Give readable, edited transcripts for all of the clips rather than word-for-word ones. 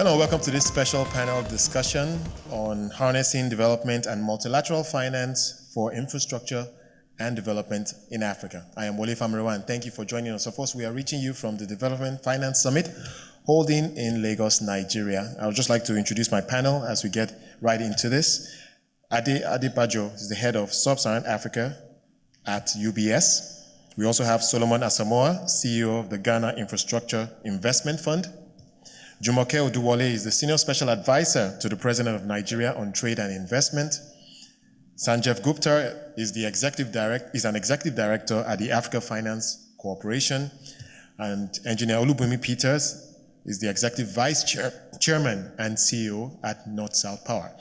Hello, welcome to this special panel discussion on harnessing development and multilateral finance for infrastructure and development in Africa. I am Wole Famurewa, and thank you for joining us. Of course, we are reaching you from the Development Finance Summit holding in Lagos, Nigeria. I would just like to introduce my panel as we get right into this. Ade Adebajo is the head of Sub-Saharan Africa at UBS. We also have Solomon Asamoah, CEO of the Ghana Infrastructure Investment Fund. Jumoke Oduwole is the Senior Special Advisor to the President of Nigeria on Trade and Investment. Sanjeev Gupta is an Executive Director at the Africa Finance Corporation. And Engineer Olubunmi Peters is the Executive Vice Chairman and CEO at North-South Power.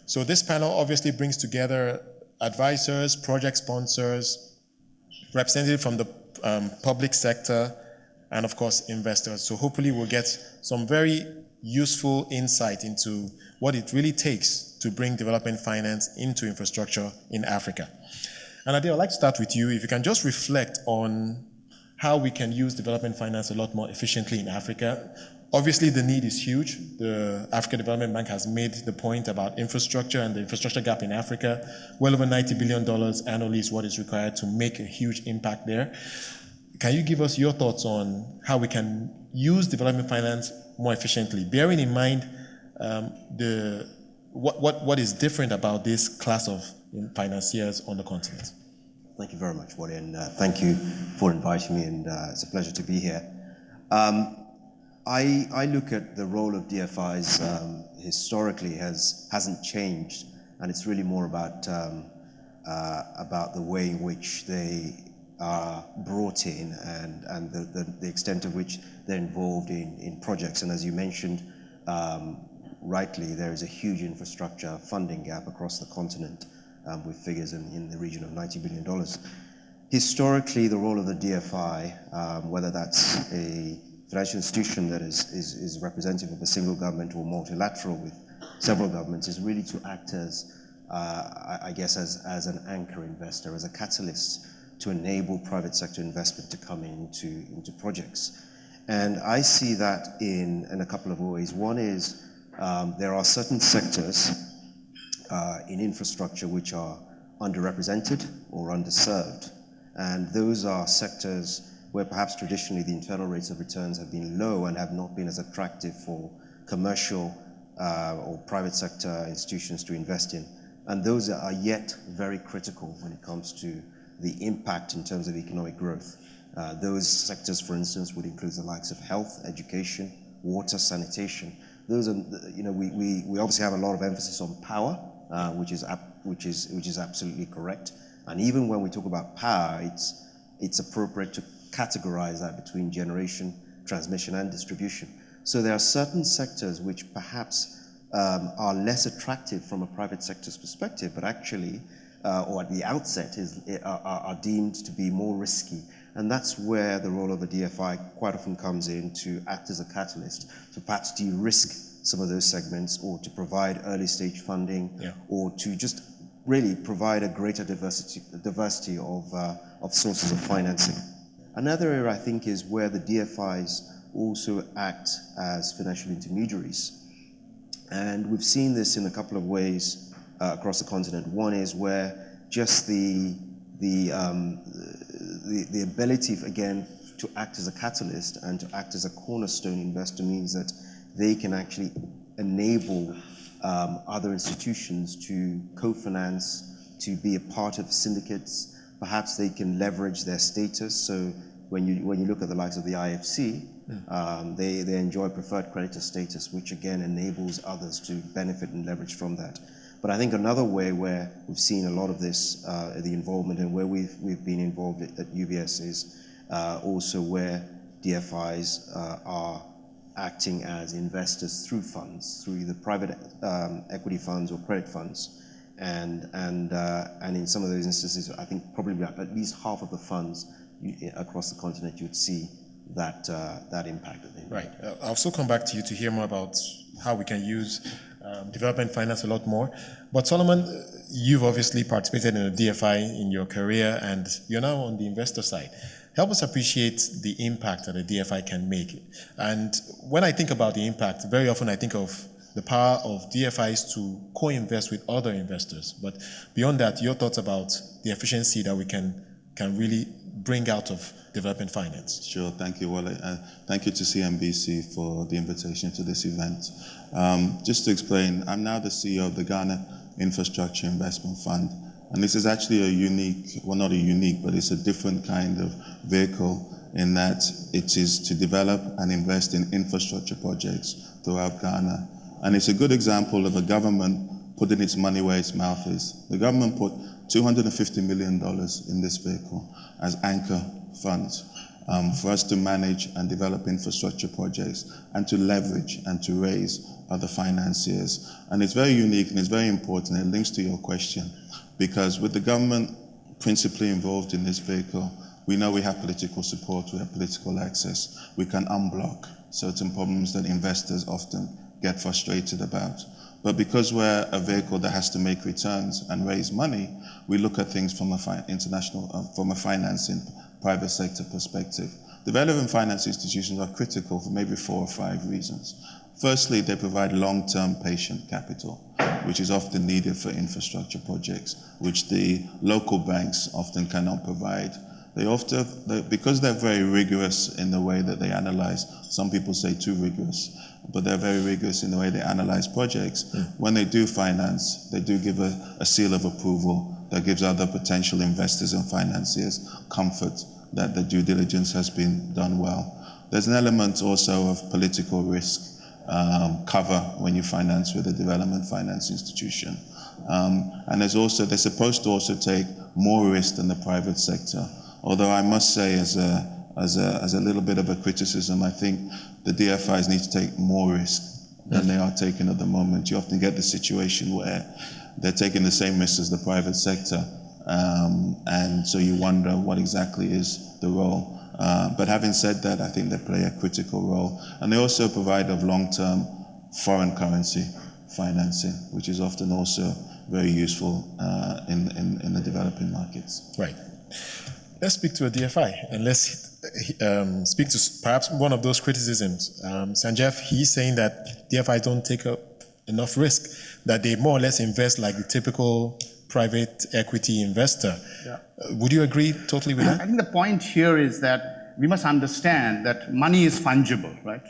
So this panel obviously brings together advisors, project sponsors, representatives from the public sector, and of course, investors. So hopefully we'll get some very useful insight into what it really takes to bring development finance into infrastructure in Africa. And Ade, I'd like to start with you. If you can just reflect on how we can use development finance a lot more efficiently in Africa. Obviously, the need is huge. The Africa Development Bank has made the point about infrastructure and the infrastructure gap in Africa. Well over $90 billion annually is what is required to make a huge impact there. Can you give us your thoughts on how we can use development finance more efficiently, bearing in mind what is different about this class of financiers on the continent? Thank you very much, Wole, and thank you for inviting me, and it's a pleasure to be here. I look at the role of DFIs historically hasn't changed, and it's really more about the way in which they are brought in and the extent to which they're involved in projects. And as you mentioned rightly, there is a huge infrastructure funding gap across the continent with figures in the region of $90 billion. Historically, the role of the DFI, whether that's a financial institution that is representative of a single government or multilateral with several governments, is really to act as, I guess, as an anchor investor, as a catalyst to enable private sector investment to come into projects. And I see that in a couple of ways. One is there are certain sectors in infrastructure which are underrepresented or underserved. And those are sectors where perhaps traditionally the internal rates of returns have been low and have not been as attractive for commercial or private sector institutions to invest in. And those are yet very critical when it comes to the impact in terms of economic growth. Those sectors, for instance, would include the likes of health, education, water, sanitation. Those are, we obviously have a lot of emphasis on power, which is absolutely correct. And even when we talk about power, it's appropriate to categorize that between generation, transmission, and distribution. So there are certain sectors which perhaps are less attractive from a private sector's perspective, but actually, or at the outset, are deemed to be more risky. And that's where the role of a DFI quite often comes in, to act as a catalyst, to perhaps de-risk some of those segments, or to provide early stage funding, or to just really provide a greater diversity of sources of financing. Another area, I think, is where the DFIs also act as financial intermediaries. And we've seen this in a couple of ways across the continent. One is where just the ability, again, to act as a catalyst and to act as a cornerstone investor means that they can actually enable other institutions to co-finance, to be a part of syndicates. Perhaps they can leverage their status. So when you look at the likes of the IFC, they enjoy preferred creditor status, which again enables others to benefit and leverage from that. But I think another way where we've seen a lot of this, the involvement, and where we've been involved at UBS is also where DFIs are acting as investors through funds, through either private equity funds or credit funds. And in some of those instances, I think probably at least half of the funds across the continent, you would see that impact. Right. I'll also come back to you to hear more about how we can use development finance a lot more. But Solomon, you've obviously participated in a DFI in your career, and you're now on the investor side. help us appreciate the impact that a DFI can make. And when I think about the impact, very often I think of the power of DFIs to co-invest with other investors. But beyond that, your thoughts about the efficiency that we can really bring out of development finance. Sure, thank you, Wole. Thank you to CNBC for the invitation to this event. Just to explain, I'm now the CEO of the Ghana Infrastructure Investment Fund. And this is actually a unique, well, not a unique, but it's a different kind of vehicle in that it is to develop and invest in infrastructure projects throughout Ghana. And it's a good example of a government putting its money where its mouth is. The government put $250 million in this vehicle as anchor funds for us to manage and develop infrastructure projects and to leverage and to raise other financiers. And it's very unique and it's very important. It links to your question because with the government principally involved in this vehicle, we know we have political support, we have political access. We can unblock certain problems that investors often get frustrated about. But because we're a vehicle that has to make returns and raise money, we look at things from a from a financing private sector perspective. The relevant finance institutions are critical for maybe 4 or 5 reasons. Firstly, they provide long-term patient capital, which is often needed for infrastructure projects, which the local banks often cannot provide. Because they're very rigorous in the way that they analyze, some people say too rigorous, but they're very rigorous in the way they analyze projects. When they do finance, they do give a seal of approval that gives other potential investors and financiers comfort that the due diligence has been done well. There's an element also of political risk cover when you finance with a development finance institution. And they're supposed to also take more risk than the private sector. Although I must say, as a little bit of a criticism, I think the DFIs need to take more risk than they are taking at the moment. You often get the situation where they're taking the same risk as the private sector, and so you wonder what exactly is the role. But having said that, I think they play a critical role, and they also provide of long-term foreign currency financing, which is often also very useful in the developing markets. Right. Let's speak to a DFI and let's speak to perhaps one of those criticisms. Sanjeev, he's saying that DFIs don't take up enough risk, that they more or less invest like the typical private equity investor. Yeah. Would you agree totally with that? I think the point here is that we must understand that money is fungible, right?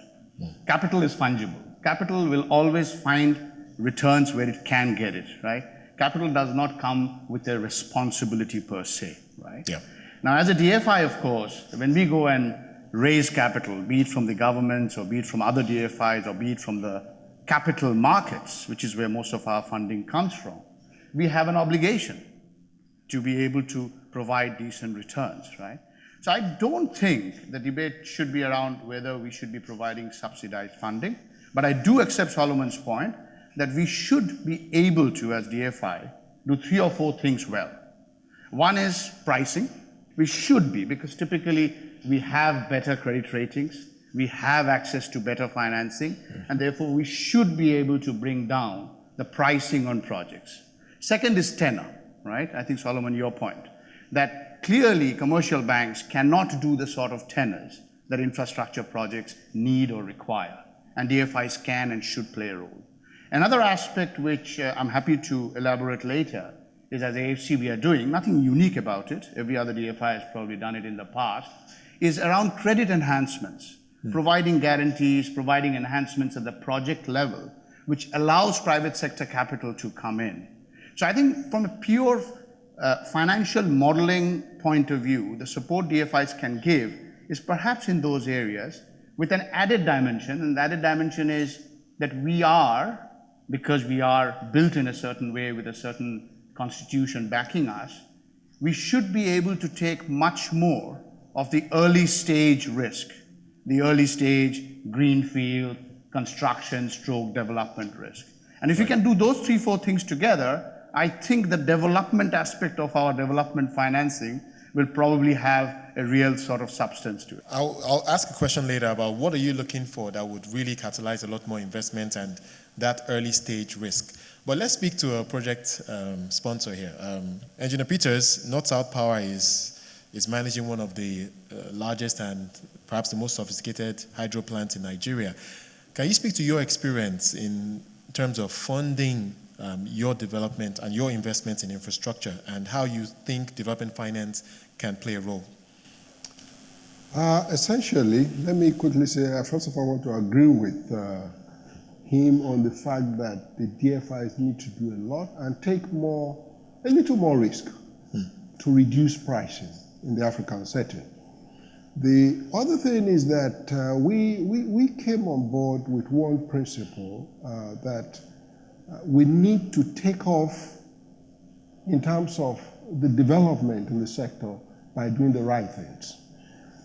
Capital is fungible. Capital will always find returns where it can get it, right? Capital does not come with a responsibility per se, right? Yeah. Now, as a DFI, of course, when we go and raise capital, be it from the governments or be it from other DFIs or be it from the capital markets, which is where most of our funding comes from, we have an obligation to be able to provide decent returns, right? So I don't think the debate should be around whether we should be providing subsidized funding, but I do accept Solomon's point that we should be able to, as DFI, do 3 or 4 things well. One is pricing. We should be, because typically we have better credit ratings, we have access to better financing, and therefore we should be able to bring down the pricing on projects. Second is tenor, right? I think, Solomon, your point, that clearly commercial banks cannot do the sort of tenors that infrastructure projects need or require, and DFIs can and should play a role. Another aspect which I'm happy to elaborate later is, as AFC we are doing, nothing unique about it, every other DFI has probably done it in the past, is around credit enhancements, providing guarantees, providing enhancements at the project level, which allows private sector capital to come in. So I think from a pure financial modeling point of view, the support DFIs can give is perhaps in those areas with an added dimension, and the added dimension is that we are, because we are built in a certain way with a certain constitution backing us, we should be able to take much more of the early stage risk, the early stage greenfield construction stroke development risk. And if we can do those 3, 4 things together, I think the development aspect of our development financing will probably have a real sort of substance to it. I'll ask a question later about what are you looking for that would really catalyze a lot more investment and that early stage risk. But let's speak to a project sponsor here. Engineer Peters, North South Power is is managing one of the largest and perhaps the most sophisticated hydro plants in Nigeria. Can you speak to your experience in terms of funding your development and your investments in infrastructure, and how you think development finance can play a role? Essentially, let me quickly say, first of all, I want to agree with him on the fact that the DFIs need to do a lot and take a little more risk to reduce pricing in the African setting. The other thing is that we came on board with one principle that we need to take off in terms of the development in the sector by doing the right things.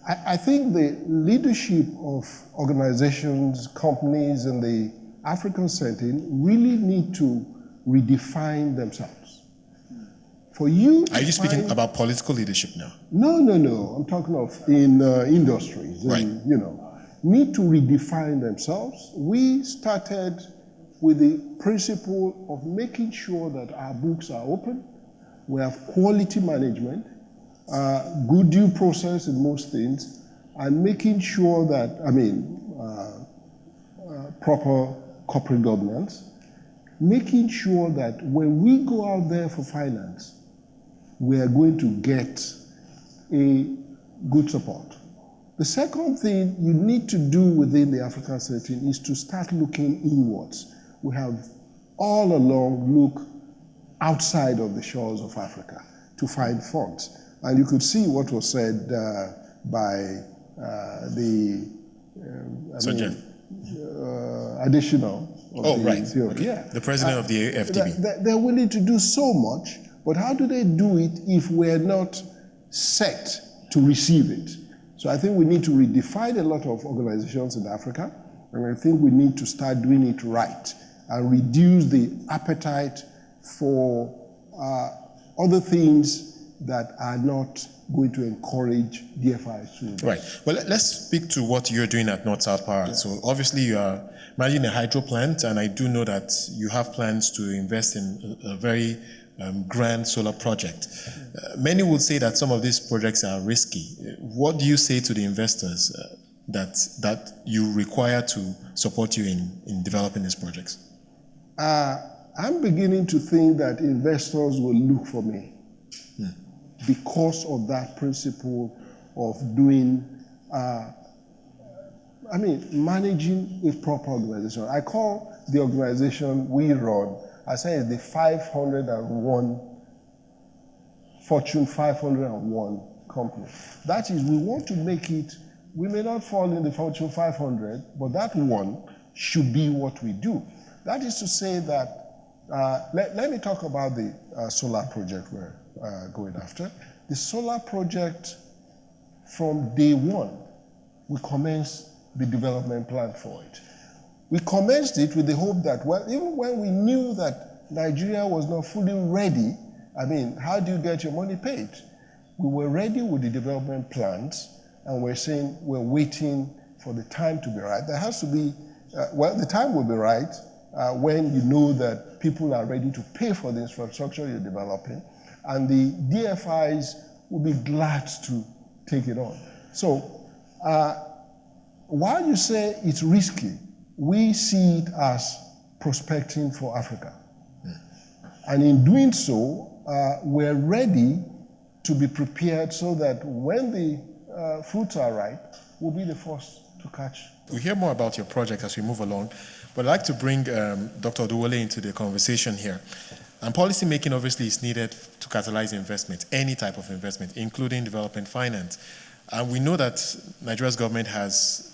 I think the leadership of organizations, companies in the African setting really need to redefine themselves. For you, are you speaking about political leadership now? No. I'm talking of in industries. Right. And, need to redefine themselves. We started with the principle of making sure that our books are open, we have quality management, good due process in most things, and making sure that, proper corporate governance, making sure that when we go out there for finance, we are going to get a good support. The second thing you need to do within the African setting is to start looking inwards. We have all along look outside of the shores of Africa to find funds. And you could see what was said by the additional. The president of the FDB. They're willing to do so much, but how do they do it if we're not set to receive it? So I think we need to redefine a lot of organizations in Africa, and I think we need to start doing it right and reduce the appetite for other things that are not going to encourage DFIs to invest. Right. Well, let's speak to what you're doing at North-South Power. Yeah. So obviously you are managing a hydro plant, and I do know that you have plans to invest in a very grand solar project. Many would say that some of these projects are risky. What do you say to the investors that you require to support you in developing these projects? I'm beginning to think that investors will look for me because of that principle of doing, managing a proper organization. I call the organization we run, I say it's the 501, Fortune 501 company. That is, we want to make it, we may not fall in the Fortune 500, but that one should be what we do. That is to say that, let me talk about the solar project we're going after. The solar project, from day one, we commenced the development plan for it. We commenced it with the hope that, well, even when we knew that Nigeria was not fully ready, how do you get your money paid? We were ready with the development plans, and we're saying we're waiting for the time to be right. There has to be, the time will be right when you know that people are ready to pay for the infrastructure you're developing, and the DFIs will be glad to take it on. So, while you say it's risky, we see it as prospecting for Africa. And in doing so, we're ready to be prepared so that when the fruits are ripe, we'll be the first to catch. We'll hear more about your project as we move along, but I'd like to bring Dr. Wole into the conversation here. And policy making obviously is needed to catalyze investment, any type of investment, including development finance. And we know that Nigeria's government has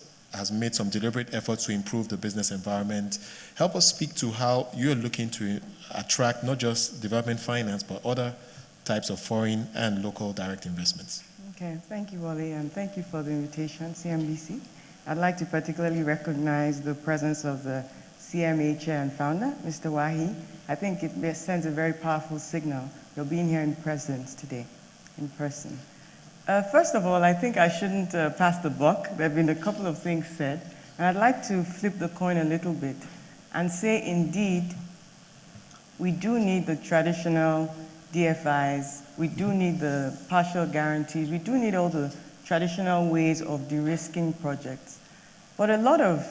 made some deliberate efforts to improve the business environment. Help us speak to how you're looking to attract not just development finance, but other types of foreign and local direct investments. Okay, thank you, Wole, and thank you for the invitation, CNBC. I'd like to particularly recognize the presence of the CMA chair and founder, Mr. Wahi. I think it sends a very powerful signal. You're being here in presence today, in person. First of all, I think I shouldn't pass the buck. There have been a couple of things said, and I'd like to flip the coin a little bit and say, indeed, we do need the traditional DFIs We do need the partial guarantees. We do need all the traditional ways of de-risking projects. But a lot of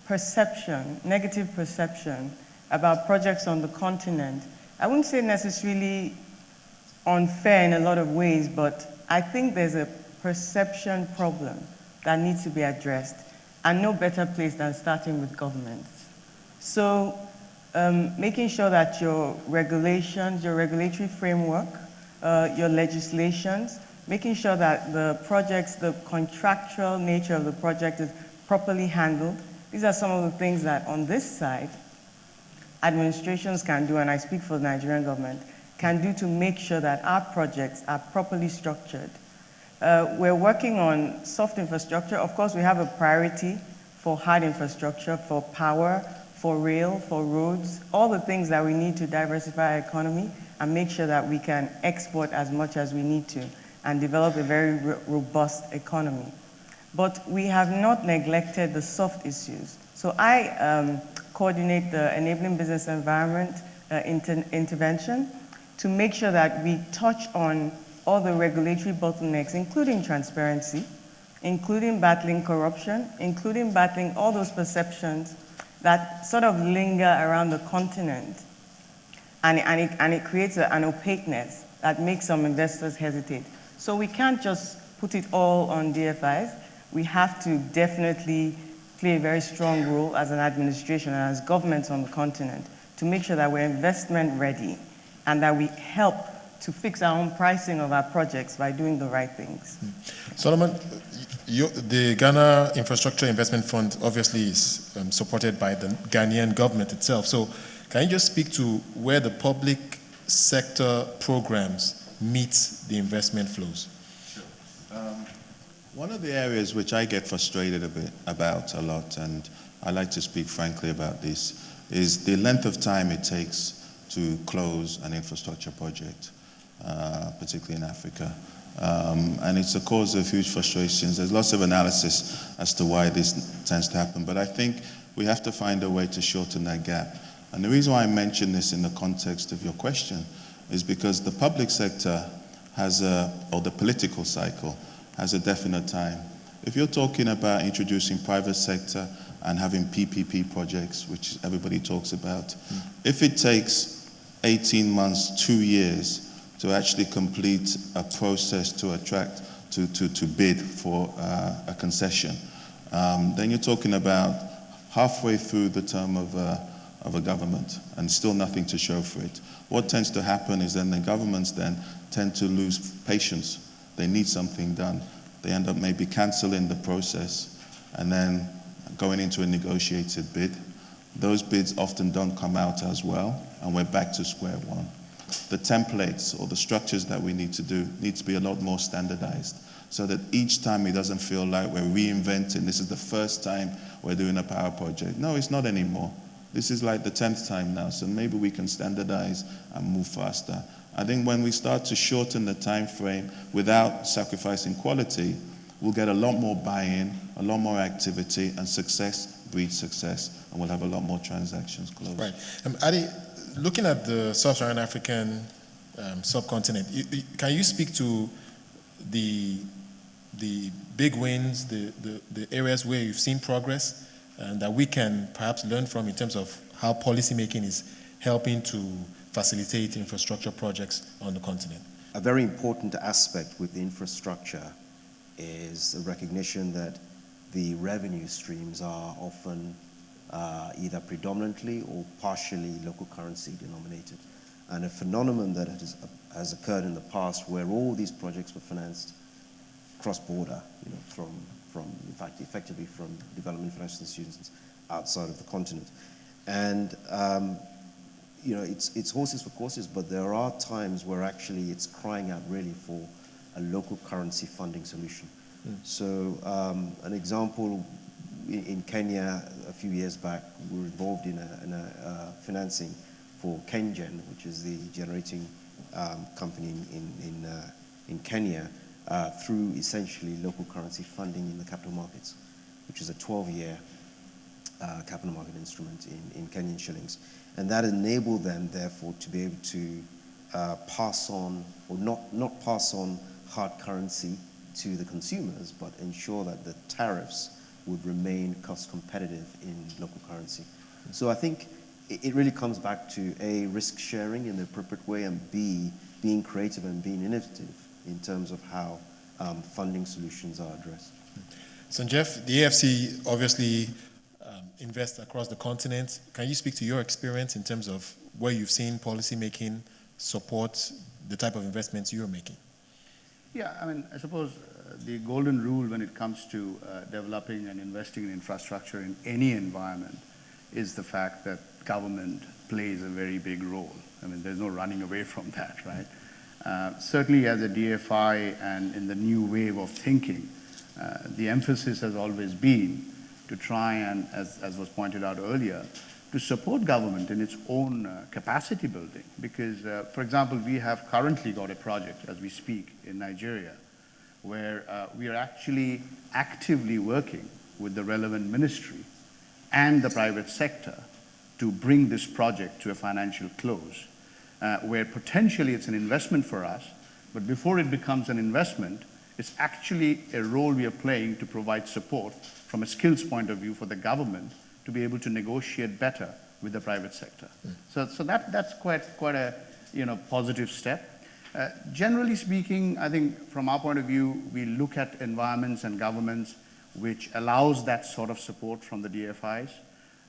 perception, negative perception about projects on the continent, I wouldn't say necessarily unfair in a lot of ways, but I think there's a perception problem that needs to be addressed, and no better place than starting with governments. So making sure that your regulations, your regulatory framework, your legislations, making sure that the projects, the contractual nature of the project is properly handled. These are some of the things that on this side, administrations can do, and I speak for the Nigerian government, can do to make sure that our projects are properly structured. We're working on soft infrastructure. Of course, we have a priority for hard infrastructure, for power, for rail, for roads, all the things that we need to diversify our economy and make sure that we can export as much as we need to and develop a very robust economy. But we have not neglected the soft issues. So I coordinate the Enabling Business Environment intervention to make sure that we touch on all the regulatory bottlenecks, including transparency, including battling corruption, including battling all those perceptions that sort of linger around the continent. And it creates an opaqueness that makes some investors hesitate. So we can't just put it all on DFIs. We have to definitely play a very strong role as an administration and as governments on the continent to make sure that we're investment ready and that we help to fix our own pricing of our projects by doing the right things. Solomon, the Ghana Infrastructure Investment Fund obviously is supported by the Ghanaian government itself. So can you just speak to where the public sector programs meet the investment flows? Sure. One of the areas which I get frustrated about a lot, and I like to speak frankly about this, is the length of time it takes to close an infrastructure project, particularly in Africa. And it's a cause of huge frustrations. There's lots of analysis as to why this tends to happen, but I think we have to find a way to shorten that gap. And the reason why I mention this in the context of your question is because the public sector has or the political cycle has a definite time. If you're talking about introducing private sector and having PPP projects, which everybody talks about, if it takes 18 months, 2 years to actually complete a process to attract, to bid for a concession, then you're talking about halfway through the term of a government and still nothing to show for it. What tends to happen is then the governments then tend to lose patience. They need something done. They end up maybe canceling the process and then going into a negotiated bid. Those bids often don't come out as well, and we're back to square one. The templates or the structures that we need to do need to be a lot more standardized so that each time it doesn't feel like we're reinventing, this is the first time we're doing a power project. No, it's not anymore. This is like the 10th time now, so maybe we can standardize and move faster. I think when we start to shorten the time frame without sacrificing quality, we'll get a lot more buy-in, a lot more activity, and success breeds success, and we'll have a lot more transactions closed. Right. Adi, looking at the sub-Saharan African subcontinent, can you speak to the big wins, the areas where you've seen progress, and that we can perhaps learn from in terms of how policymaking is helping to facilitate infrastructure projects on the continent? A very important aspect with the infrastructure is the recognition that the revenue streams are often either predominantly or partially local currency denominated. And a phenomenon that has occurred in the past where all these projects were financed cross-border, from in fact, effectively from development financial institutions outside of the continent. And it's horses for courses, but there are times where actually it's crying out really for a local currency funding solution. So an example, in Kenya a few years back, we were involved in a financing for KenGen, which is the generating company in Kenya, through essentially local currency funding in the capital markets, which is a 12-year capital market instrument in Kenyan shillings. And that enabled them, therefore, to be able to pass on, or not pass on hard currency to the consumers, but ensure that the tariffs would remain cost competitive in local currency. So I think it really comes back to A, risk sharing in the appropriate way, and B, being creative and being innovative in terms of how funding solutions are addressed. So Jeff, the AFC obviously invests across the continent. Can you speak to your experience in terms of where you've seen policy making support the type of investments you're making? Yeah, I mean, I suppose the golden rule when it comes to developing and investing in infrastructure in any environment is the fact that government plays a very big role. I mean, there's no running away from that, right? Certainly as a DFI and in the new wave of thinking, the emphasis has always been to try and, as was pointed out earlier, to support government in its own capacity building. Because, for example, we have currently got a project as we speak in Nigeria where we are actually actively working with the relevant ministry and the private sector to bring this project to a financial close, where potentially it's an investment for us, but before it becomes an investment, it's actually a role we are playing to provide support from a skills point of view for the government to be able to negotiate better with the private sector. So that's quite a positive step. Generally speaking, I think from our point of view, we look at environments and governments which allows that sort of support from the DFIs.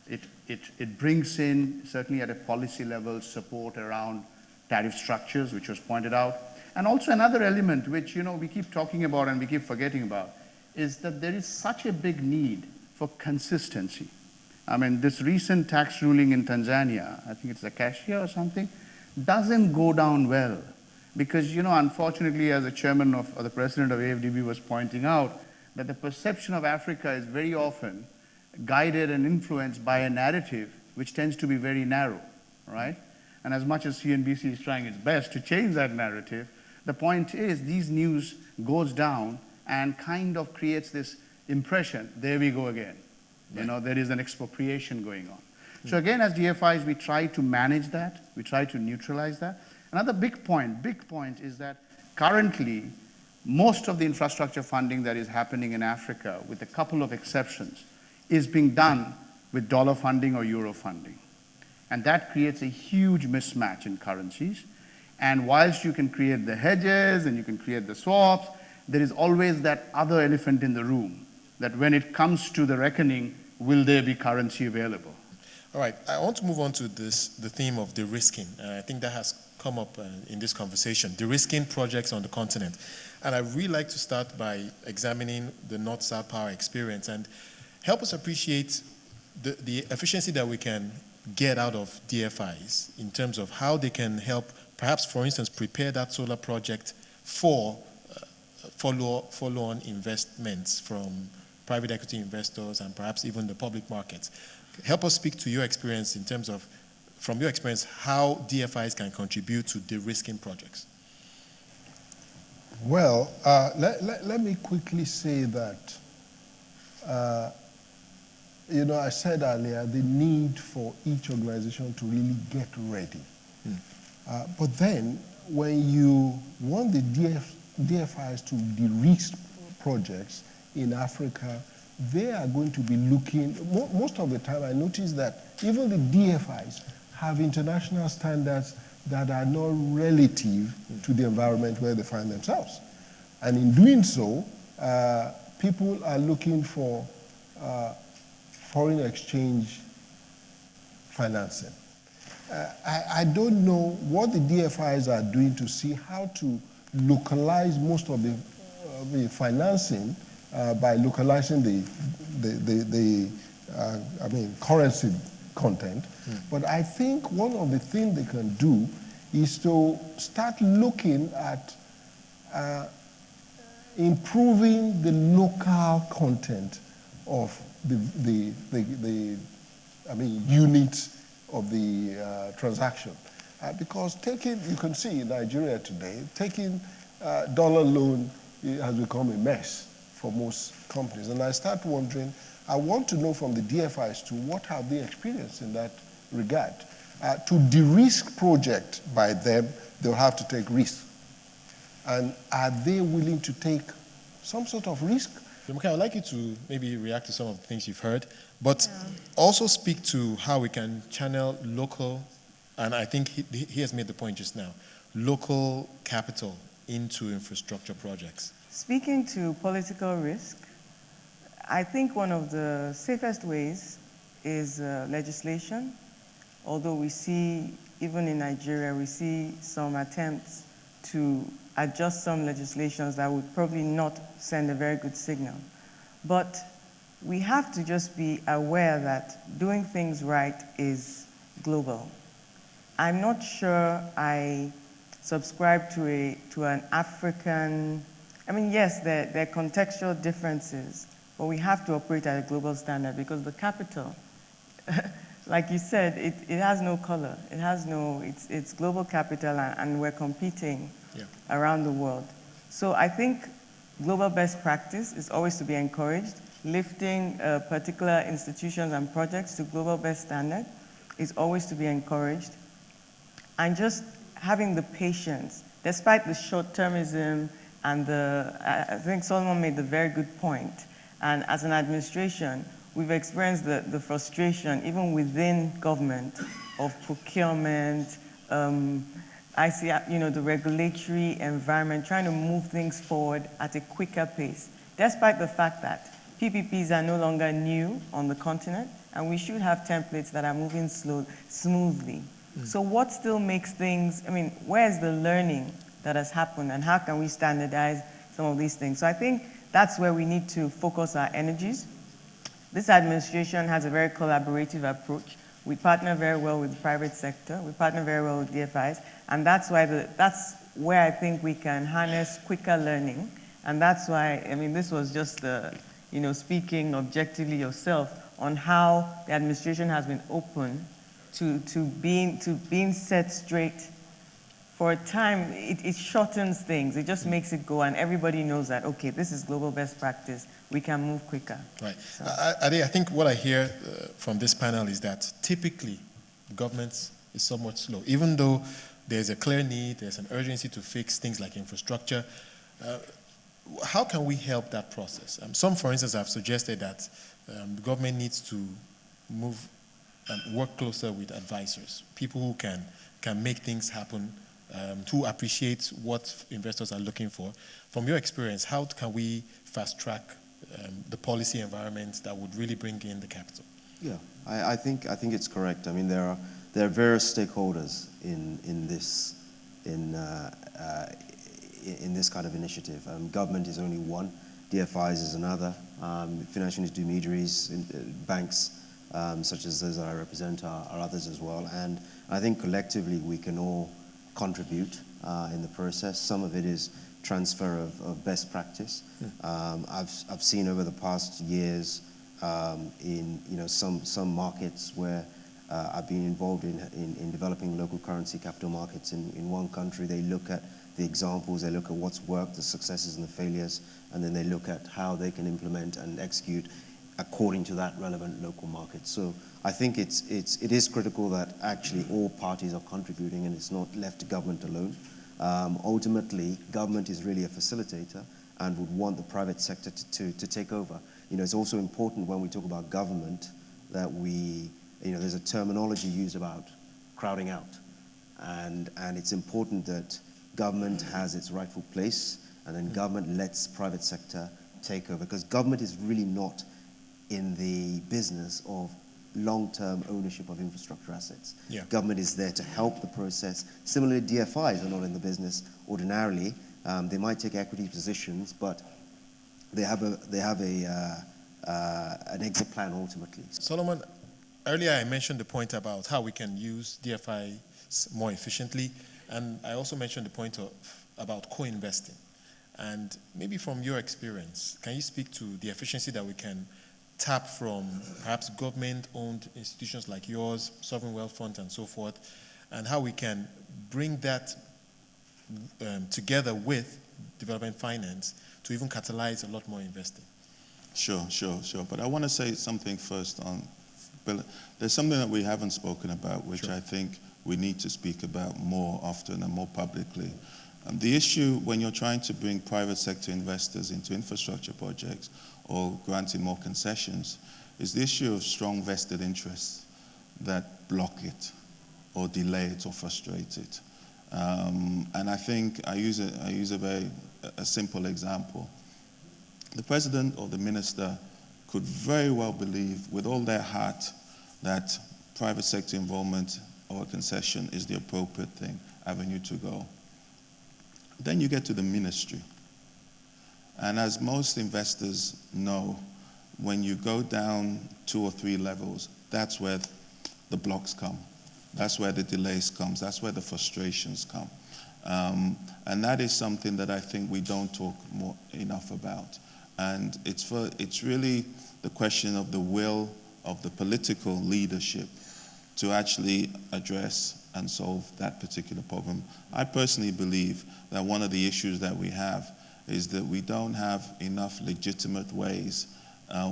It brings in, certainly at a policy level, support around tariff structures, which was pointed out. And also another element which we keep talking about and we keep forgetting about is that there is such a big need for consistency. I mean, this recent tax ruling in Tanzania, I think it's the cashier or something, doesn't go down well. Because, unfortunately, as the chairman or the president of AFDB was pointing out, that the perception of Africa is very often guided and influenced by a narrative which tends to be very narrow, right? And as much as CNBC is trying its best to change that narrative, the point is these news goes down and kind of creates this impression, there we go again. Right. There is an expropriation going on. So again, as DFIs, we try to manage that. We try to neutralize that. Another big point is that currently, most of the infrastructure funding that is happening in Africa, with a couple of exceptions, is being done with dollar funding or euro funding. And that creates a huge mismatch in currencies. And whilst you can create the hedges and you can create the swaps, there is always that other elephant in the room, that when it comes to the reckoning, will there be currency available? All right, I want to move on to the theme of derisking. I think that has come up in this conversation, derisking projects on the continent. And I'd really like to start by examining the North-South power experience and help us appreciate the efficiency that we can get out of DFIs in terms of how they can help, perhaps, for instance, prepare that solar project for follow-on investments from private equity investors and perhaps even the public markets. Help us speak to your experience in terms of, from your experience, how DFIs can contribute to de-risking projects. Well, let me quickly say that, I said earlier the need for each organization to really get ready. But then, when you want the DFIs to de-risk projects in Africa, they are going to be looking, most of the time I notice that even the DFIs have international standards that are not relative to the environment where they find themselves. And in doing so, people are looking for foreign exchange financing. I don't know what the DFIs are doing to see how to localize most of the financing by localizing the currency content. But I think one of the things they can do is to start looking at improving the local content of the units of the transaction. Because you can see in Nigeria today, taking dollar loan has become a mess for most companies. And I start wondering, I want to know from the DFIs too, what have they experienced in that regard? To de-risk project by them, they'll have to take risk. And are they willing to take some sort of risk? Okay, I'd like you to maybe react to some of the things you've heard, but also speak to how we can channel local, and I think he has made the point just now, local capital into infrastructure projects. Speaking to political risk, I think one of the safest ways is legislation, although we see, even in Nigeria, we see some attempts to adjust some legislations that would probably not send a very good signal. But we have to just be aware that doing things right is global. I'm not sure I subscribe to an African, I mean, yes, there are contextual differences, but we have to operate at a global standard because the capital, like you said, it has no color. It has no, it's global capital and we're competing around the world. So I think global best practice is always to be encouraged. Lifting particular institutions and projects to global best standard is always to be encouraged. And just having the patience, despite the short-termism and I think Solomon made a very good point. And as an administration, we've experienced the frustration, even within government, of procurement, I see, the regulatory environment, trying to move things forward at a quicker pace, despite the fact that PPPs are no longer new on the continent, and we should have templates that are moving smoothly. So what still makes things, where's the learning that has happened, and how can we standardize some of these things? So I think that's where we need to focus our energies. This administration has a very collaborative approach. We partner very well with the private sector. We partner very well with DFIs. And that's where I think we can harness quicker learning. And that's why, this was just speaking objectively yourself on how the administration has been open to being set straight. For a time, it shortens things. It just makes it go, and everybody knows that, okay, this is global best practice. We can move quicker. Right. So. I think what I hear from this panel is that typically government is somewhat slow. Even though there's a clear need, there's an urgency to fix things like infrastructure, how can we help that process? Some, for instance, have suggested that the government needs to move and work closer with advisors, people who can make things happen, to appreciate what investors are looking for. From your experience, how can we fast track the policy environment that would really bring in the capital? Yeah, I think it's correct. There are various stakeholders in this kind of initiative. Government is only one, DFIs is another, financial intermediaries, banks such as those that I represent are others as well. And I think collectively we can all contribute in the process. Some of it is transfer of best practice. I've seen over the past years in some markets where I've been involved in developing local currency capital markets in one country. They look at the examples, they look at what's worked, the successes and the failures, and then they look at how they can implement and execute according to that relevant local market. So I think it is critical that actually all parties are contributing and it's not left to government alone. Ultimately, government is really a facilitator and would want the private sector to take over. It's also important when we talk about government that there's a terminology used about crowding out. And it's important that government has its rightful place and then government lets private sector take over, because government is really not in the business of long-term ownership of infrastructure assets. Yeah. Government is there to help the process. Similarly, DFIs are not in the business ordinarily. They might take equity positions, but they have an exit plan ultimately. Solomon, earlier I mentioned the point about how we can use DFIs more efficiently, and I also mentioned the point about co-investing. And maybe from your experience, can you speak to the efficiency that we can tap from perhaps government-owned institutions like yours, sovereign wealth funds and so forth, and how we can bring that together with development finance to even catalyze a lot more investing? Sure. But I want to say something first but there's something that we haven't spoken about, which I think we need to speak about more often and more publicly. The issue when you're trying to bring private sector investors into infrastructure projects or granting more concessions is the issue of strong vested interests that block it or delay it or frustrate it. And I think I use a simple example. The president or the minister could very well believe with all their heart that private sector involvement or concession is the appropriate avenue to go. Then you get to the ministry. And as most investors know, when you go down 2 or 3 levels, that's where the blocks come. That's where the delays come. That's where the frustrations come. And that is something that I think we don't talk enough about. And it's really the question of the will of the political leadership to actually address and solve that particular problem. I personally believe that one of the issues that we have is that we don't have enough legitimate ways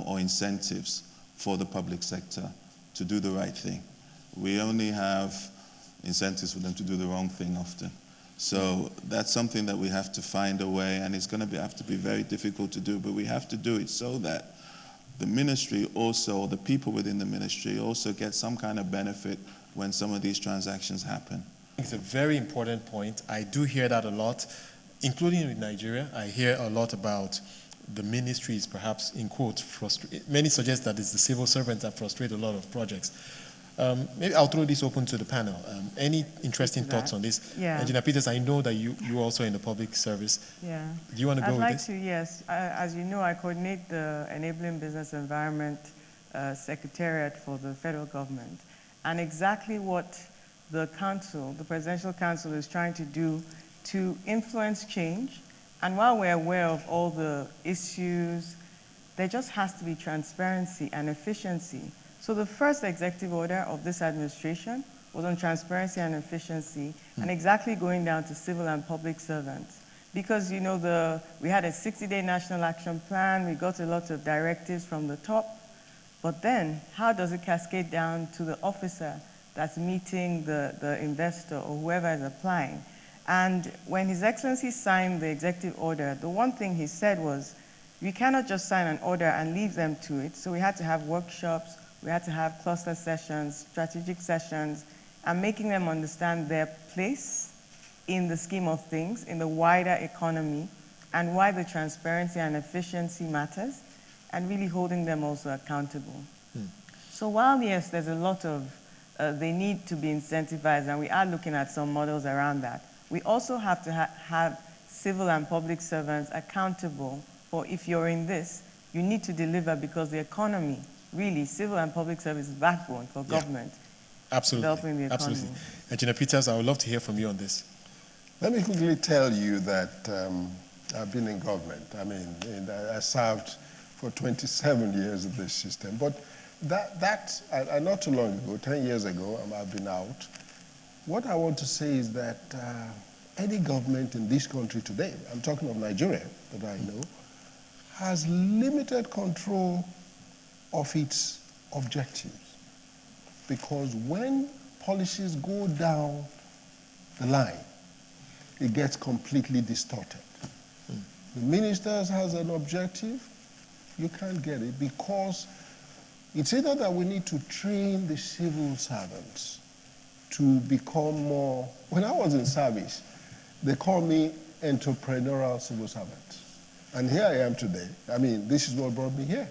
or incentives for the public sector to do the right thing. We only have incentives for them to do the wrong thing often. So that's something that we have to find a way, and it's going to have to be very difficult to do, but we have to do it so that the ministry also, or the people within the ministry also get some kind of benefit when some of these transactions happen. It's a very important point. I do hear that a lot, including in Nigeria. I hear a lot about the ministries perhaps, in quotes, frustrate. Many suggest that it's the civil servants that frustrate a lot of projects. Maybe I'll throw this open to the panel. Any interesting thoughts on this? Yeah. Engineer Peters, I know that you also in the public service. Yeah. Do you want to go with this? I'd like to, yes. As you know, I coordinate the Enabling Business Environment Secretariat for the federal government. And exactly what the council, the Presidential Council, is trying to do to influence change. And while we're aware of all the issues, there just has to be transparency and efficiency. So the first executive order of this administration was on transparency and efficiency, and exactly going down to civil and public servants. Because, you know, we had a 60-day national action plan, we got a lot of directives from the top, but then how does it cascade down to the officer that's meeting the investor or whoever is applying? And when His Excellency signed the executive order, the one thing he said was, we cannot just sign an order and leave them to it, so we had to have workshops, we had to have cluster sessions, strategic sessions, and making them understand their place in the scheme of things, in the wider economy, and why the transparency and efficiency matters, and really holding them also accountable. So while, yes, there's a lot of, they need to be incentivized, and we are looking at some models around that, we also have to have civil and public servants accountable for, if you're in this, you need to deliver, because the economy, really, civil and public service is backbone for government. Absolutely. Developing the economy. Absolutely. Engineer Peters, I would love to hear from you on this. Let me quickly tell you that I've been in government. I mean, I served for 27 years in this system. But not too long ago, 10 years ago, I've been out. What I want to say is that any government in this country today, I'm talking of Nigeria that I know, has limited control of its objectives. Because when policies go down the line, it gets completely distorted. The ministers has an objective, you can't get it, because it's either that we need to train the civil servants to become more. When I was in service, they called me entrepreneurial civil servant. And here I am today. I mean, this is what brought me here.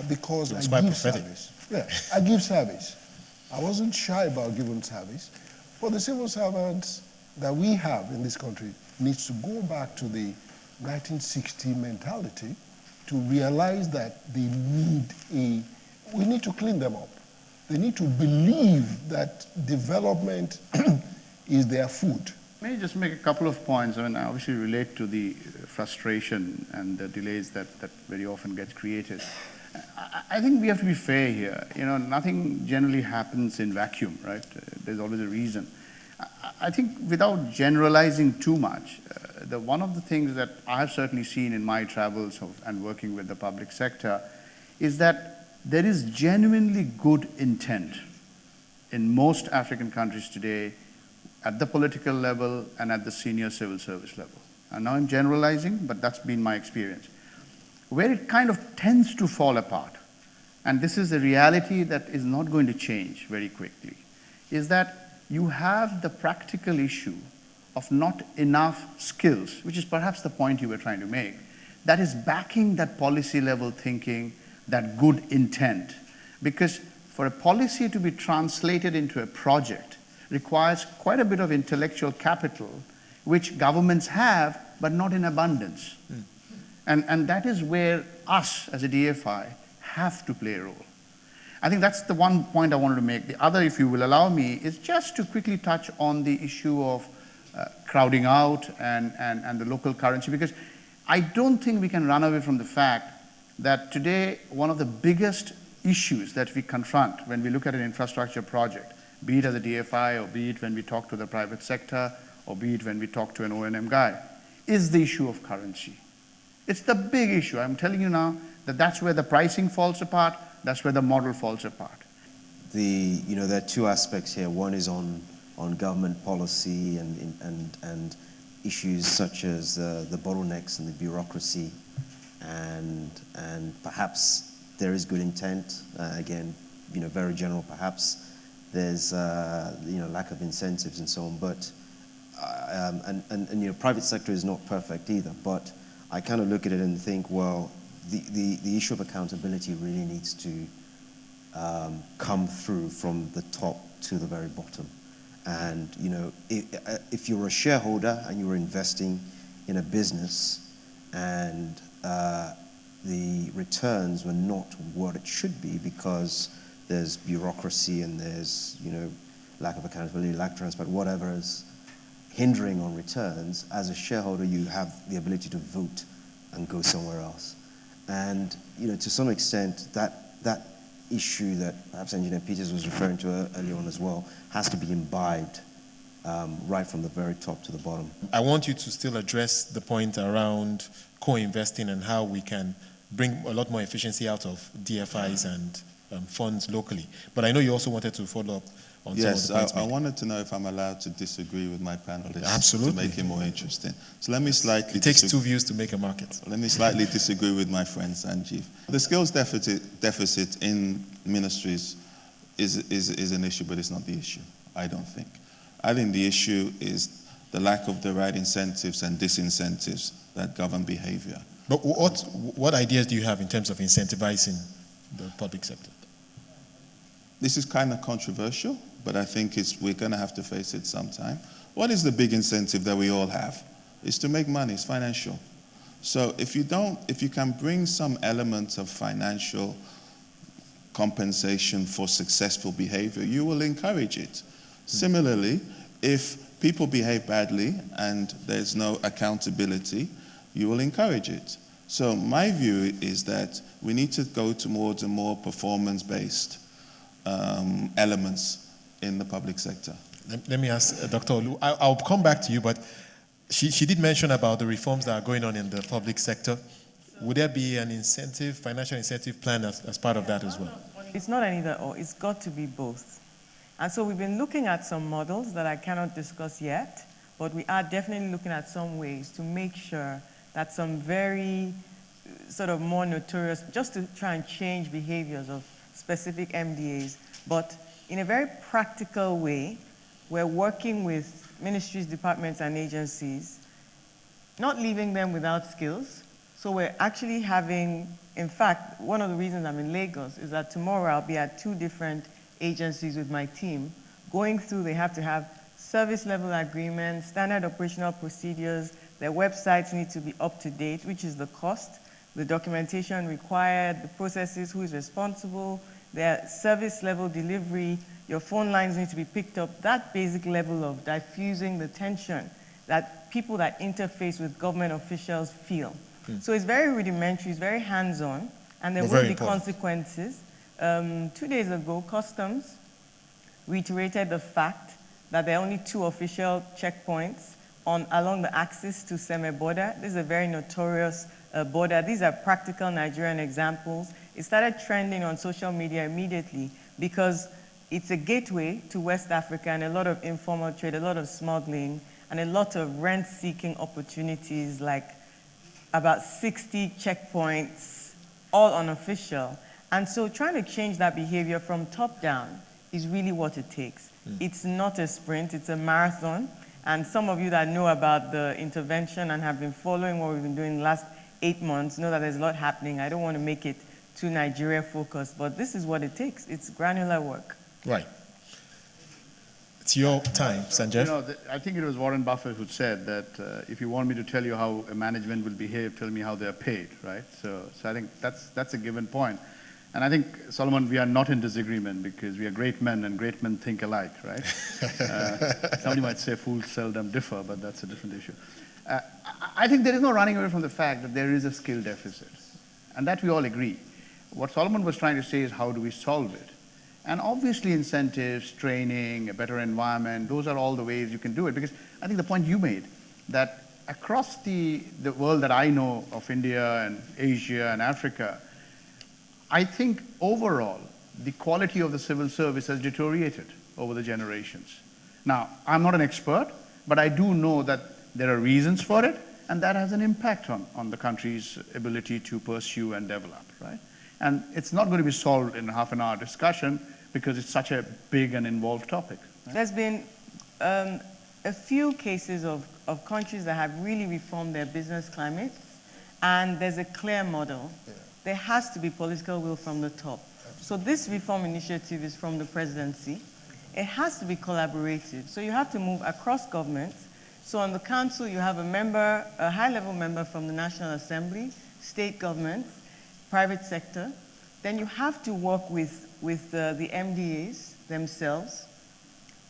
Because I give service. Yeah, I give service. I wasn't shy about giving service. But the civil servants that we have in this country needs to go back to the 1960 mentality to realize that they we need to clean them up. They need to believe that development is their food. May I just make a couple of points? I mean, I obviously relate to the frustration and the delays that very often get created. I think we have to be fair here. You know, nothing generally happens in vacuum, right? There's always a reason. I think without generalizing too much, one of the things that I have certainly seen in my travels and working with the public sector is that there is genuinely good intent in most African countries today at the political level and at the senior civil service level. And now I'm generalizing, but that's been my experience. Where it kind of tends to fall apart, and this is a reality that is not going to change very quickly, is that you have the practical issue of not enough skills, which is perhaps the point you were trying to make, that is backing that policy level thinking, that good intent. Because for a policy to be translated into a project requires quite a bit of intellectual capital, which governments have, but not in abundance. And that is where us as a DFI have to play a role. I think that's the one point I wanted to make. The other, if you will allow me, is just to quickly touch on the issue of crowding out and the local currency, because I don't think we can run away from the fact that today one of the biggest issues that we confront when we look at an infrastructure project, be it as a DFI or be it when we talk to the private sector or be it when we talk to an O&M guy, is the issue of currency. It's the big issue. I'm telling you now that that's where the pricing falls apart, that's where the model falls apart. There are two aspects here. One is on government policy and issues such as the bottlenecks and the bureaucracy, and perhaps there is good intent. Again, very general. Perhaps there's lack of incentives and so on. But private sector is not perfect either. But I kind of look at it and think, well, the issue of accountability really needs to come through from the top to the very bottom. And if you're a shareholder and you're investing in a business and the returns were not what it should be because there's bureaucracy and there's lack of accountability, lack of transparency, whatever is hindering on returns, as a shareholder you have the ability to vote and go somewhere else. And to some extent that issue that perhaps Engineer Peters was referring to earlier on as well has to be imbibed right from the very top to the bottom. I want you to still address the point around co-investing and how we can bring a lot more efficiency out of DFIs and funds locally. But I know you also wanted to follow up on some of the points. Yes, I wanted to know if I'm allowed to disagree with my panelists. Absolutely. To make it more interesting. So let me slightly... It takes two views to make a market. Let me slightly disagree with my friend Sanjeev. The skills deficit in ministries is an issue, but it's not the issue, I don't think. I think the issue is the lack of the right incentives and disincentives that govern behavior. But what ideas do you have in terms of incentivizing the public sector? This is kind of controversial, but I think we're going to have to face it sometime. What is the big incentive that we all have? It's to make money, it's financial. So if you can bring some elements of financial compensation for successful behavior, you will encourage it. Similarly, if people behave badly and there's no accountability, you will encourage it. So my view is that we need to go towards a more performance-based elements in the public sector. Let me ask Dr. Olu. I'll come back to you, but she did mention about the reforms that are going on in the public sector. Would there be an incentive, financial incentive plan as part of that as well? It's not an either or, it's got to be both. And so we've been looking at some models that I cannot discuss yet, but we are definitely looking at some ways to make sure that some very sort of more notorious, just to try and change behaviors of specific MDAs, but in a very practical way, we're working with ministries, departments, and agencies, not leaving them without skills. So we're actually having, in fact, one of the reasons I'm in Lagos is that tomorrow I'll be at 2 different agencies with my team, going through, they have to have service level agreements, standard operational procedures, their websites need to be up to date, which is the cost, the documentation required, the processes, who is responsible, their service level delivery, your phone lines need to be picked up, that basic level of diffusing the tension that people that interface with government officials feel. So it's very rudimentary, it's very hands-on, and there will be consequences. 2 days ago, Customs reiterated the fact that there are only 2 official checkpoints along the axis to Seme border. This is a very notorious border. These are practical Nigerian examples. It started trending on social media immediately because it's a gateway to West Africa and a lot of informal trade, a lot of smuggling, and a lot of rent-seeking opportunities, like about 60 checkpoints, all unofficial. And so trying to change that behavior from top down is really what it takes. It's not a sprint, it's a marathon. And some of you that know about the intervention and have been following what we've been doing the last 8 months know that there's a lot happening. I don't want to make it too Nigeria focused, but this is what it takes. It's granular work. Right. It's your time, Sanjeev. I think it was Warren Buffett who said that if you want me to tell you how a management will behave, tell me how they're paid, right? So I think that's a given point. And I think, Solomon, we are not in disagreement because we are great men and great men think alike, right? Somebody might say fools seldom differ, but that's a different issue. I think there is no running away from the fact that there is a skill deficit, and that we all agree. What Solomon was trying to say is how do we solve it? And obviously incentives, training, a better environment, those are all the ways you can do it. Because I think the point you made, that across the world that I know of India and Asia and Africa, I think overall, the quality of the civil service has deteriorated over the generations. Now, I'm not an expert, but I do know that there are reasons for it, and that has an impact on the country's ability to pursue and develop, right? And it's not going to be solved in a half an hour discussion because it's such a big and involved topic. Right? There's been a few cases of countries that have really reformed their business climate, and there's a clear model. Yeah. There has to be political will from the top. So this reform initiative is from the presidency. It has to be collaborative. So you have to move across governments. So on the council, you have a high-level member from the National Assembly, state governments, private sector. Then you have to work with the MDAs themselves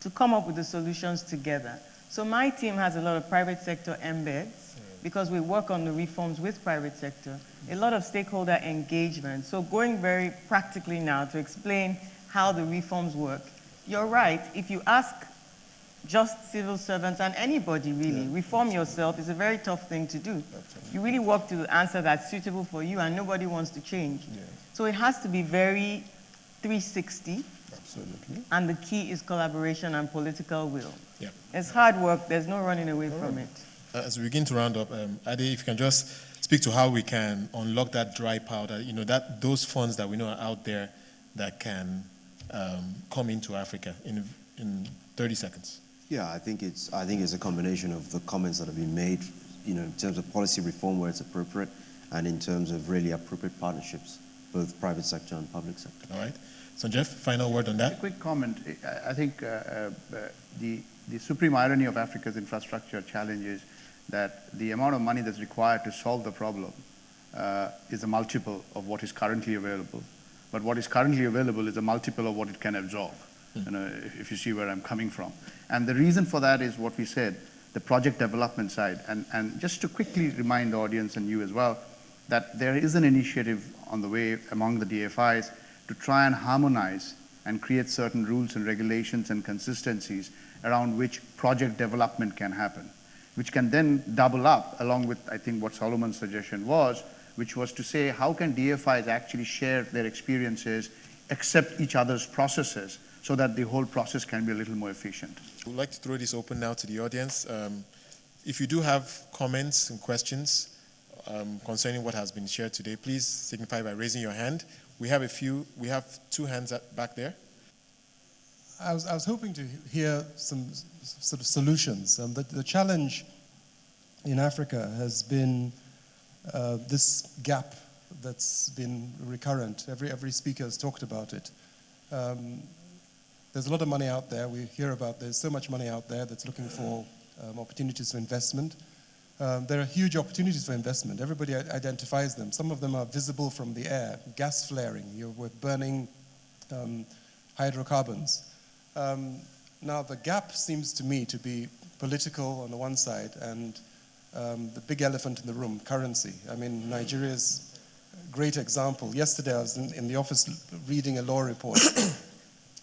to come up with the solutions together. So my team has a lot of private sector embeds because we work on the reforms with private sector, a lot of stakeholder engagement. So going very practically now to explain how the reforms work, you're right, if you ask just civil servants and anybody really, reform yourself is a very tough thing to do. Absolutely. You really work to the answer that's suitable for you and nobody wants to change. Yeah. So it has to be very 360. Absolutely. And the key is collaboration and political will. Yeah. It's hard work, there's no running away from it. As we begin to round up, Ade, if you can just speak to how we can unlock that dry powder, those funds that we know are out there that can come into Africa in 30 seconds. Yeah, I think it's a combination of the comments that have been made, in terms of policy reform where it's appropriate, and in terms of really appropriate partnerships, both private sector and public sector. All right. So Jeff, final word on that? A quick comment. I think the supreme irony of Africa's infrastructure challenge is that the amount of money that's required to solve the problem is a multiple of what is currently available. But what is currently available is a multiple of what it can absorb, if you see where I'm coming from. And the reason for that is what we said, the project development side. And just to quickly remind the audience and you as well, that there is an initiative on the way among the DFIs to try and harmonize and create certain rules and regulations and consistencies around which project development can happen, which can then double up along with, I think, what Solomon's suggestion was, which was to say, how can DFIs actually share their experiences, accept each other's processes, so that the whole process can be a little more efficient. We'd like to throw this open now to the audience. If you do have comments and questions concerning what has been shared today, please signify by raising your hand. We have two hands back there. I was hoping to hear some sort of solutions. The challenge in Africa has been this gap that's been recurrent. Every speaker has talked about it. There's a lot of money out there. We hear about there's so much money out there that's looking for opportunities for investment. There are huge opportunities for investment. Everybody identifies them. Some of them are visible from the air. Gas flaring, we're burning hydrocarbons. Now the gap seems to me to be political on the one side and the big elephant in the room, currency. I mean, Nigeria's a great example. Yesterday I was in the office reading a law report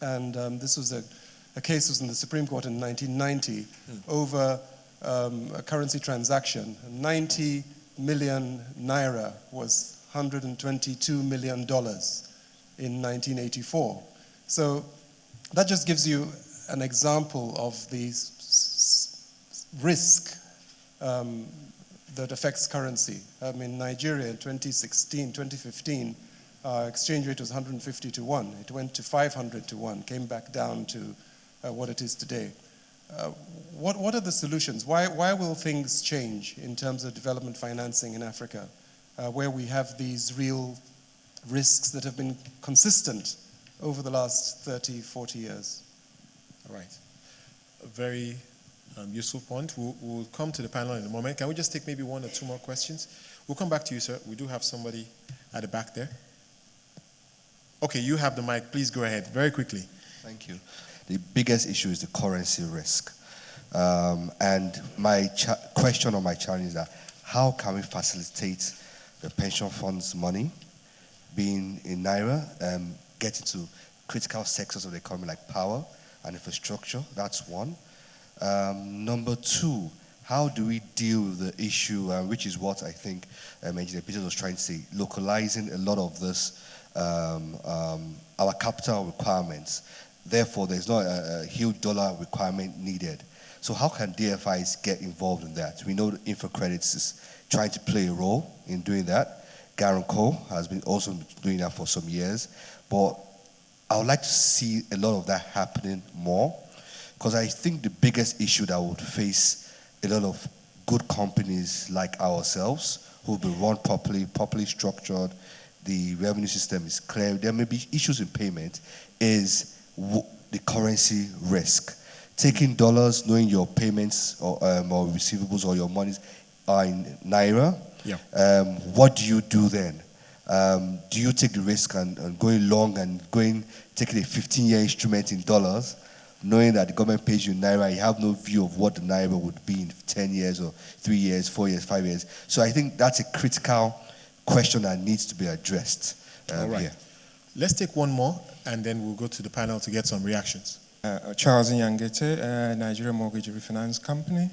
and this was a case was in the Supreme Court in 1990 over a currency transaction. 90 million naira was $122 million in 1984. So that just gives you an example of the risk that affects currency. I mean, Nigeria in 2015, exchange rate was 150 to 1. It went to 500 to 1, came back down to what it is today. What are the solutions? Why will things change in terms of development financing in Africa, where we have these real risks that have been consistent over the last 30, 40 years? All right. A very useful point. We'll come to the panel in a moment. Can we just take maybe one or two more questions? We'll come back to you, sir. We do have somebody at the back there. Okay, you have the mic. Please go ahead, very quickly. Thank you. The biggest issue is the currency risk. And my question or my challenge is that how can we facilitate the pension fund's money being in Naira, get into critical sectors of the economy like power and infrastructure? That's one. Number two, how do we deal with the issue, which is what I think Engineer Peter was trying to say, localizing a lot of this, our capital requirements. Therefore, there's not a huge dollar requirement needed. So how can DFIs get involved in that? We know that InfraCredits is trying to play a role in doing that. Garanco has been also doing that for some years. But I would like to see a lot of that happening more, because I think the biggest issue that would face a lot of good companies like ourselves, who will be run properly structured, the revenue system is clear, there may be issues in payment, is the currency risk. Taking dollars, knowing your payments or receivables or your monies are in Naira, what do you do then? Do you take the risk and going long and taking a 15-year instrument in dollars, knowing that the government pays you in Naira, you have no view of what the Naira would be in 10 years or 3 years, 4 years, 5 years. So I think that's a critical question that needs to be addressed. All right. Here. Let's take one more, and then we'll go to the panel to get some reactions. Charles Nyangete, Nigeria Mortgage Refinance Company.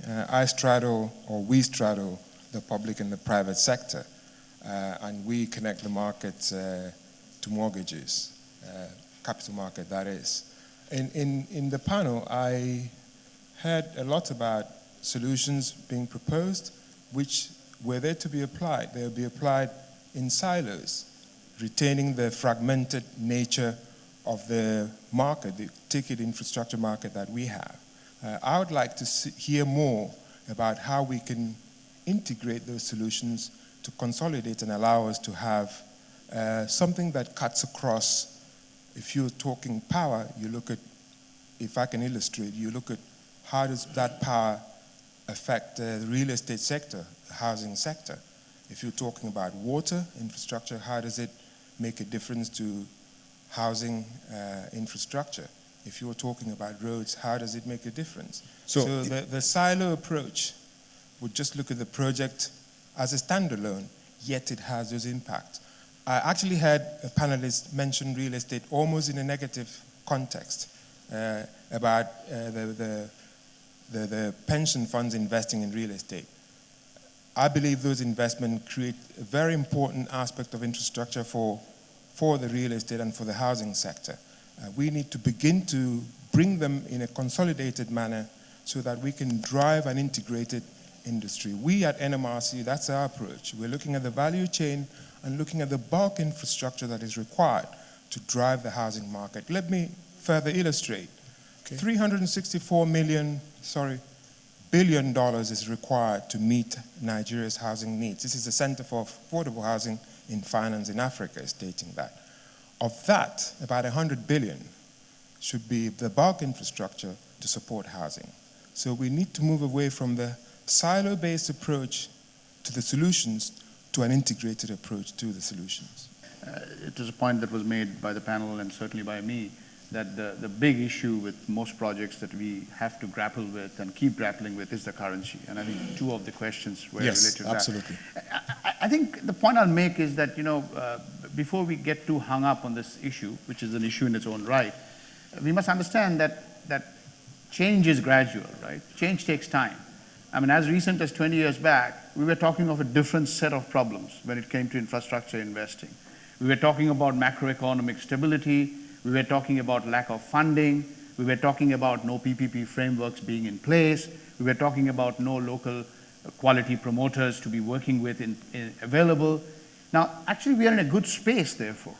We straddle the public and the private sector, and we connect the market to mortgages, capital market, that is. In the panel, I heard a lot about solutions being proposed, which were there to be applied. They'll be applied in silos, retaining the fragmented nature of the market, the ticket infrastructure market that we have. I would like to hear more about how we can integrate those solutions to consolidate and allow us to have something that cuts across. If you're talking power, you look at, if I can illustrate, you look at how does that power affect the real estate sector, the housing sector. If you're talking about water infrastructure, how does it make a difference to housing infrastructure? If you're talking about roads, how does it make a difference? So the silo approach would just look at the project as a standalone, yet it has those impacts. I actually had a panelist mention real estate almost in a negative context about the pension funds investing in real estate. I believe those investments create a very important aspect of infrastructure for the real estate and for the housing sector. We need to begin to bring them in a consolidated manner so that we can drive an integrated industry. We at NMRC, that's our approach. We're looking at the value chain and looking at the bulk infrastructure that is required to drive the housing market. Let me further illustrate. Okay. $364 billion is required to meet Nigeria's housing needs. This is the Center for Affordable Housing in Finance in Africa is stating that. Of that, about 100 billion should be the bulk infrastructure to support housing. So we need to move away from the silo-based approach to the solutions to an integrated approach to the solutions. It was a point that was made by the panel and certainly by me that the big issue with most projects that we have to grapple with and keep grappling with is the currency. And I think two of the questions were related to that. Yes, absolutely. I think the point I'll make is that, before we get too hung up on this issue, which is an issue in its own right, we must understand that change is gradual, right? Change takes time. I mean, as recent as 20 years back, we were talking of a different set of problems when it came to infrastructure investing. We were talking about macroeconomic stability. We were talking about lack of funding. We were talking about no PPP frameworks being in place. We were talking about no local quality promoters to be working with available. Now, actually, we are in a good space, therefore,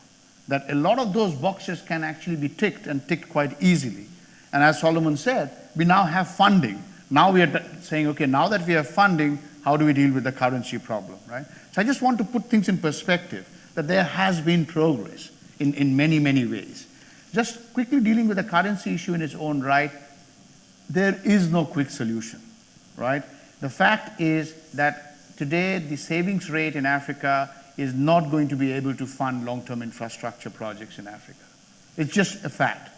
that a lot of those boxes can actually be ticked and ticked quite easily. And as Solomon said, we now have funding. Now we are saying, okay, now that we have funding, how do we deal with the currency problem, right? So I just want to put things in perspective, that there has been progress in many, many ways. Just quickly dealing with the currency issue in its own right, there is no quick solution, right? The fact is that today the savings rate in Africa is not going to be able to fund long-term infrastructure projects in Africa. It's just a fact.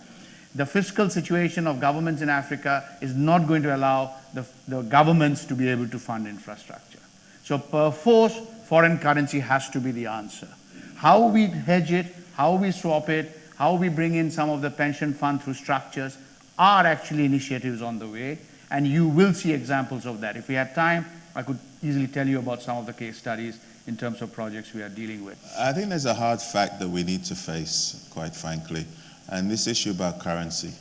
The fiscal situation of governments in Africa is not going to allow the governments to be able to fund infrastructure. So per force, foreign currency has to be the answer. How we hedge it, how we swap it, how we bring in some of the pension fund through structures are actually initiatives on the way, and you will see examples of that. If we had time, I could easily tell you about some of the case studies in terms of projects we are dealing with. I think there's a hard fact that we need to face, quite frankly, and this issue about currency.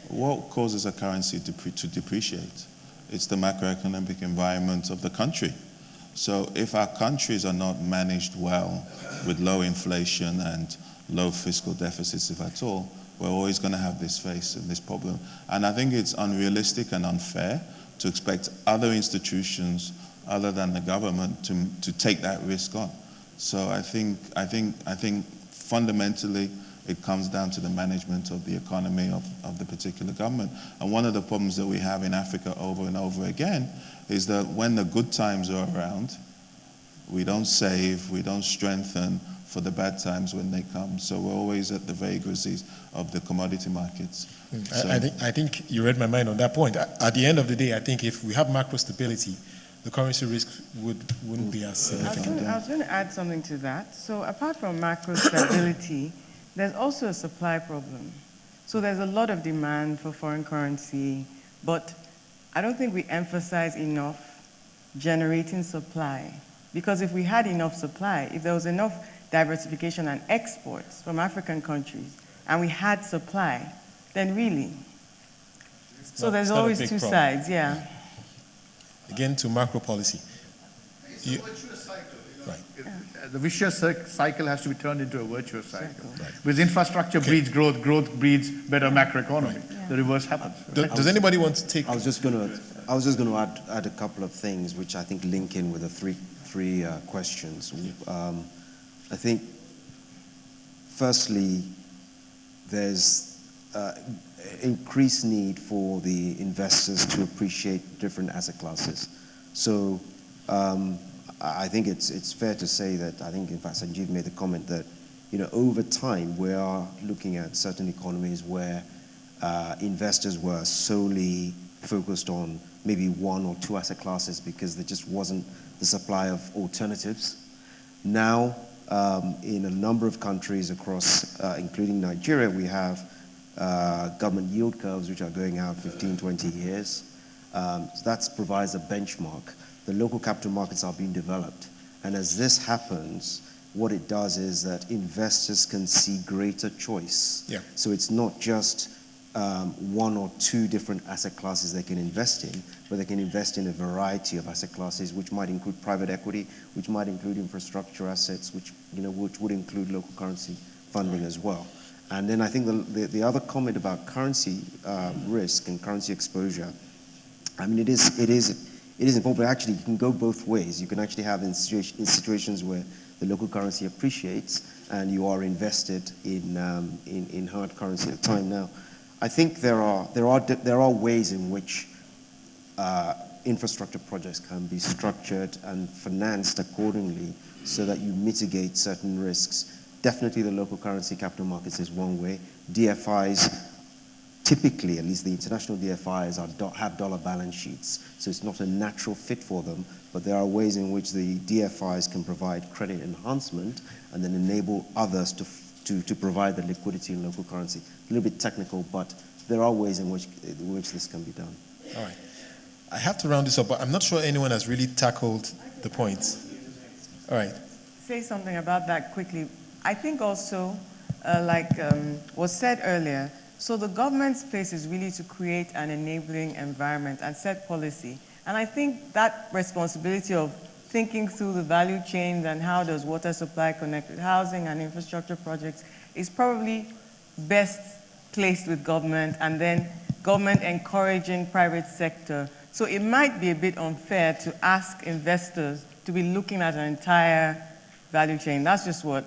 What causes a currency to depreciate? It's the macroeconomic environment of the country. So if our countries are not managed well with low inflation and low fiscal deficits, if at all, we're always going to have this problem. And I think it's unrealistic and unfair to expect other institutions other than the government to take that risk on. So I think fundamentally it comes down to the management of the economy of the particular government. And one of the problems that we have in Africa over and over again is that when the good times are around, we don't save, we don't strengthen for the bad times when they come. So we're always at the vagaries of the commodity markets. So I think you read my mind on that point. At the end of the day, I think if we have macro stability, the currency risk wouldn't be as significant. I was going to add something to that. So apart from macro stability, there's also a supply problem. So there's a lot of demand for foreign currency, but I don't think we emphasize enough generating supply. Because if we had enough supply, if there was enough diversification and exports from African countries, and we had supply, then really. So there's always two sides, yeah. Again, to macro policy. It's a virtuous cycle. Right. The vicious cycle has to be turned into a virtuous cycle. Right. Because infrastructure breeds growth, growth breeds better macroeconomy. Right. Yeah. The reverse happens. Does anybody want to take? I was just going to add a couple of things which I think link in with the three questions. I think, firstly, there's increased need for the investors to appreciate different asset classes. So I think it's fair to say that, I think in fact Sanjeev made the comment that, over time we are looking at certain economies where investors were solely focused on maybe one or two asset classes because there just wasn't the supply of alternatives. Now, in a number of countries across, including Nigeria, we have government yield curves which are going out 15, 20 years. So that provides a benchmark. The local capital markets are being developed. And as this happens, what it does is that investors can see greater choice. Yeah. So it's not just one or two different asset classes they can invest in, but they can invest in a variety of asset classes, which might include private equity, which might include infrastructure assets, which would include local currency funding as well. And then I think the other comment about currency risk and currency exposure, I mean, it is important, but actually you can go both ways. You can actually have in situations where the local currency appreciates and you are invested in hard currency at the time. Now, I think there are ways in which infrastructure projects can be structured and financed accordingly so that you mitigate certain risks. Definitely the local currency capital markets is one way. DFIs, typically, at least the international DFIs, have dollar balance sheets, so it's not a natural fit for them, but there are ways in which the DFIs can provide credit enhancement and then enable others to provide the liquidity in local currency. A little bit technical, but there are ways in which this can be done. All right. I have to round this up, but I'm not sure anyone has really tackled the points. All right. Say something about that quickly. I think also, was said earlier, so the government's place is really to create an enabling environment and set policy. And I think that responsibility of thinking through the value chains and how does water supply connect with housing and infrastructure projects is probably best placed with government, and then government encouraging private sector. So it might be a bit unfair to ask investors to be looking at an entire value chain. That's just what,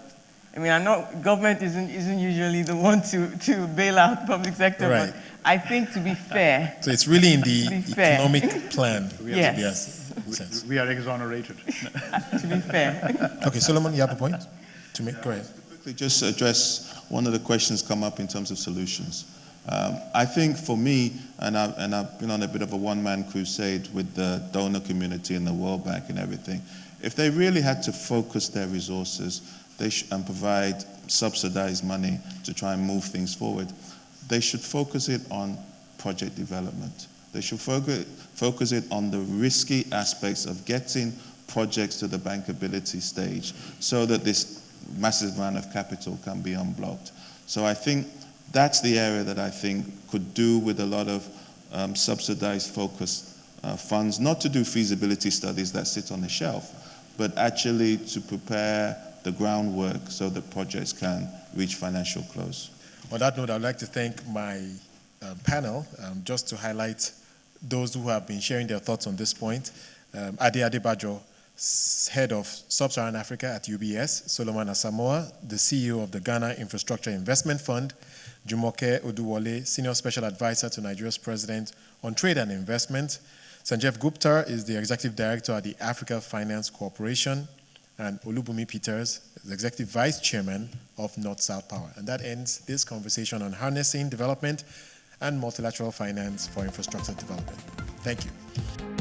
I mean, I know government isn't usually the one to bail out public sector, Right. but I think to be fair. So it's really in the To be fair. economic plan. Yes. Yes. We are exonerated. To be fair. Okay, Solomon, you have a point to make? Go ahead. Quickly, just address one of the questions come up in terms of solutions. I think for me, and I've been on a bit of a one-man crusade with the donor community and the World Bank and everything. If they really had to focus their resources and provide subsidized money to try and move things forward, they should focus it on project development. They should focus it on the risky aspects of getting projects to the bankability stage so that this massive amount of capital can be unblocked. So I think that's the area that I think could do with a lot of subsidized focused funds, not to do feasibility studies that sit on the shelf, but actually to prepare the groundwork so that projects can reach financial close. On that note, I'd like to thank my panel, just to highlight those who have been sharing their thoughts on this point. Ade Adebajo, Head of Sub-Saharan Africa at UBS, Solomon Asamoah, the CEO of the Ghana Infrastructure Investment Fund, Jumoke Oduwole, Senior Special Advisor to Nigeria's President on Trade and Investment, Sanjeev Gupta is the Executive Director at the Africa Finance Corporation, and Olubunmi Peters is Executive Vice Chairman of North-South Power. And that ends this conversation on harnessing development and multilateral finance for infrastructure development. Thank you.